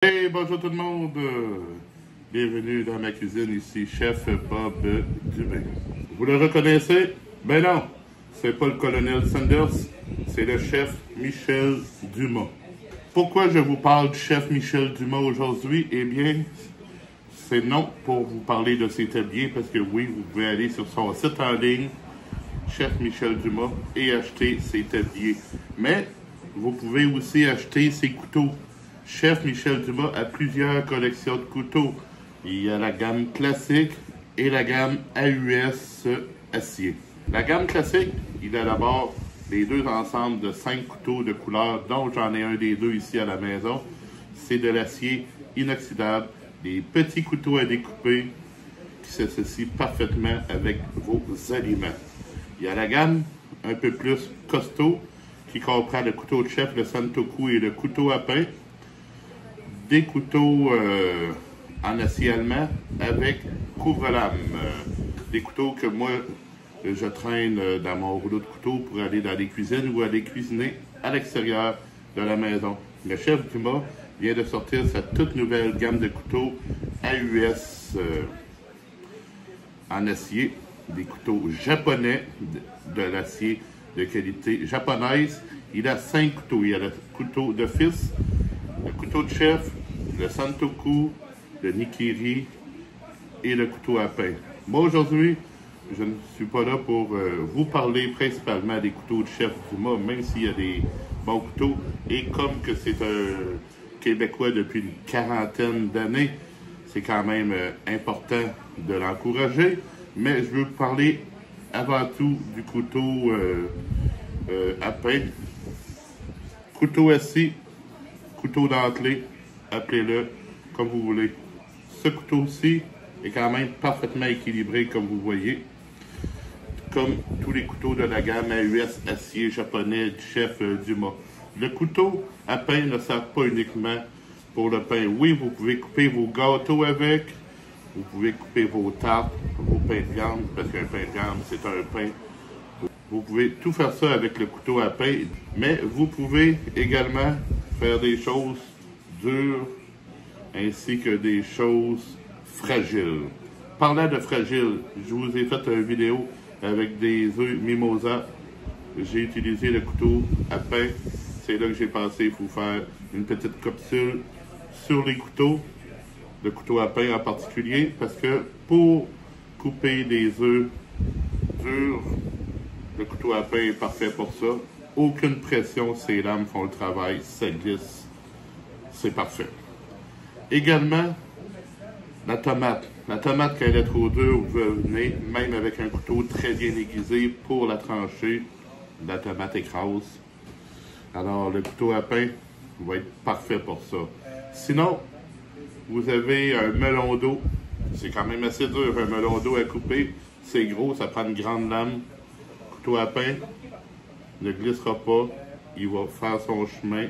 Hey, bonjour tout le monde! Bienvenue dans ma cuisine, ici Chef Bob Dubé. Vous le reconnaissez? Ben non, c'est pas le colonel Sanders, c'est le chef Michel Dumas. Pourquoi je vous parle du chef Michel Dumas aujourd'hui? Eh bien, c'est non pour vous parler de ses tabliers, parce que oui, vous pouvez aller sur son site en ligne, Chef Michel Dumas, et acheter ses tabliers. Mais vous pouvez aussi acheter ses couteaux. Chef Michel Dumas a plusieurs collections de couteaux. Il y a la gamme classique et la gamme AUS acier. La gamme classique, il a d'abord les deux ensembles de 5 couteaux de couleur, dont j'en ai un des deux ici à la maison. C'est de l'acier inoxydable, des petits couteaux à découper qui s'associent parfaitement avec vos aliments. Il y a la gamme un peu plus costaud qui comprend le couteau de chef, le Santoku et le couteau à pain. Des couteaux en acier allemand avec couvre-lame. Des couteaux que moi, je traîne dans mon rouleau de couteau pour aller dans les cuisines ou aller cuisiner à l'extérieur de la maison. Le chef Dumas vient de sortir sa toute nouvelle gamme de couteaux AUS en acier. Des couteaux japonais, de l'acier de qualité japonaise. Il a 5 couteaux. Il y a le couteau d'office, le couteau de chef, le Santoku, le Nikiri et le couteau à pain. Moi, aujourd'hui, je ne suis pas là pour vous parler principalement des couteaux de chef Dumas, même s'il y a des bons couteaux. Et comme que c'est un Québécois depuis une quarantaine d'années, c'est quand même important de l'encourager. Mais je veux vous parler avant tout du couteau à pain. Couteau assis, couteau dentelé, appelez-le comme vous voulez. Ce couteau-ci est quand même parfaitement équilibré, comme vous voyez, comme tous les couteaux de la gamme AUS acier japonais du chef Dumas. Le couteau à pain ne sert pas uniquement pour le pain. Oui, vous pouvez couper vos gâteaux avec, vous pouvez couper vos tartes, vos pains de viande, parce qu'un pain de viande, c'est un pain. Vous pouvez tout faire ça avec le couteau à pain, mais vous pouvez également faire des choses dures ainsi que des choses fragiles. Parlant de fragile, je vous ai fait une vidéo avec des œufs mimosa. J'ai utilisé le couteau à pain. C'est là que j'ai pensé vous faire une petite capsule sur les couteaux, le couteau à pain en particulier, parce que pour couper des œufs durs, le couteau à pain est parfait pour ça. Aucune pression, ces lames font le travail, ça glisse, c'est parfait. Également, la tomate. La tomate, quand elle est trop dure, vous venez, même avec un couteau très bien aiguisé pour la trancher, la tomate écrase. Alors, le couteau à pain va être parfait pour ça. Sinon, vous avez un melon d'eau. C'est quand même assez dur, un melon d'eau à couper. C'est gros, ça prend une grande lame. Couteau à pain ne glissera pas. Il va faire son chemin.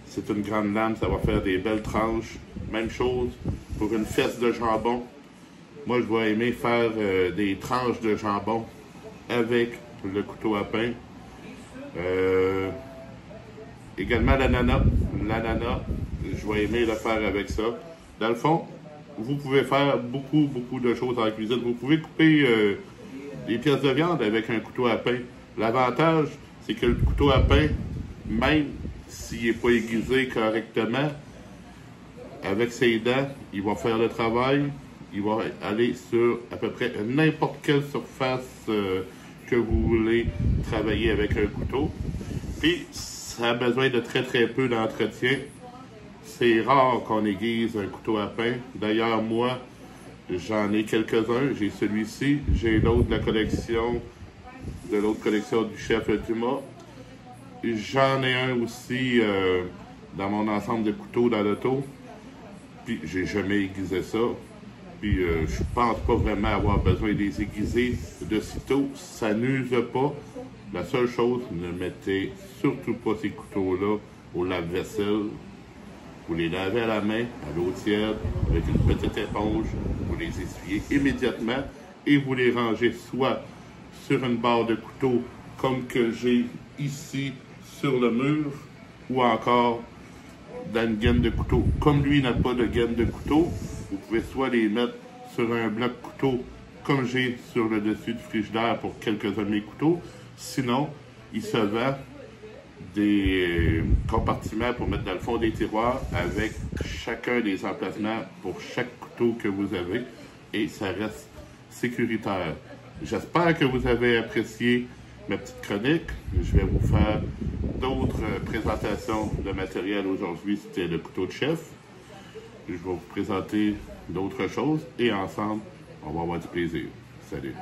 C'est une grande lame, ça va faire des belles tranches. Même chose pour une fesse de jambon. Moi, je vais aimer faire des tranches de jambon avec le couteau à pain. Également l'ananas. L'ananas, je vais aimer le faire avec ça. Dans le fond, vous pouvez faire beaucoup de choses dans la cuisine. Vous pouvez couper des pièces de viande avec un couteau à pain. L'avantage, c'est que le couteau à pain, même s'il n'est pas aiguisé correctement, avec ses dents, il va faire le travail. Il va aller sur à peu près n'importe quelle surface que vous voulez travailler avec un couteau. Puis, ça a besoin de très peu d'entretien. C'est rare qu'on aiguise un couteau à pain. D'ailleurs, moi, j'en ai quelques-uns. J'ai celui-ci. J'ai l'autre de la collection, de l'autre collection du chef Dumas. J'en ai un aussi dans mon ensemble de couteaux dans l'auto. Puis, j'ai jamais aiguisé ça. Puis, je pense pas vraiment avoir besoin de les aiguiser de sitôt. Ça n'use pas. La seule chose, ne mettez surtout pas ces couteaux-là au lave-vaisselle. Vous les lavez à la main, à l'eau tiède, avec une petite éponge. Vous les essuyez immédiatement et vous les rangez soit sur une barre de couteau comme que j'ai ici sur le mur, ou encore dans une gaine de couteau. Comme lui n'a pas de gaine de couteau, vous pouvez soit les mettre sur un bloc couteau, comme j'ai sur le dessus du frigidaire pour quelques-uns de mes couteaux. Sinon, il se vend des compartiments pour mettre dans le fond des tiroirs avec chacun des emplacements pour chaque couteau que vous avez et ça reste sécuritaire. J'espère que vous avez apprécié ma petite chronique. Je vais vous faire d'autres présentations de matériel aujourd'hui. C'était le couteau de chef. Je vais vous présenter d'autres choses et ensemble, on va avoir du plaisir. Salut!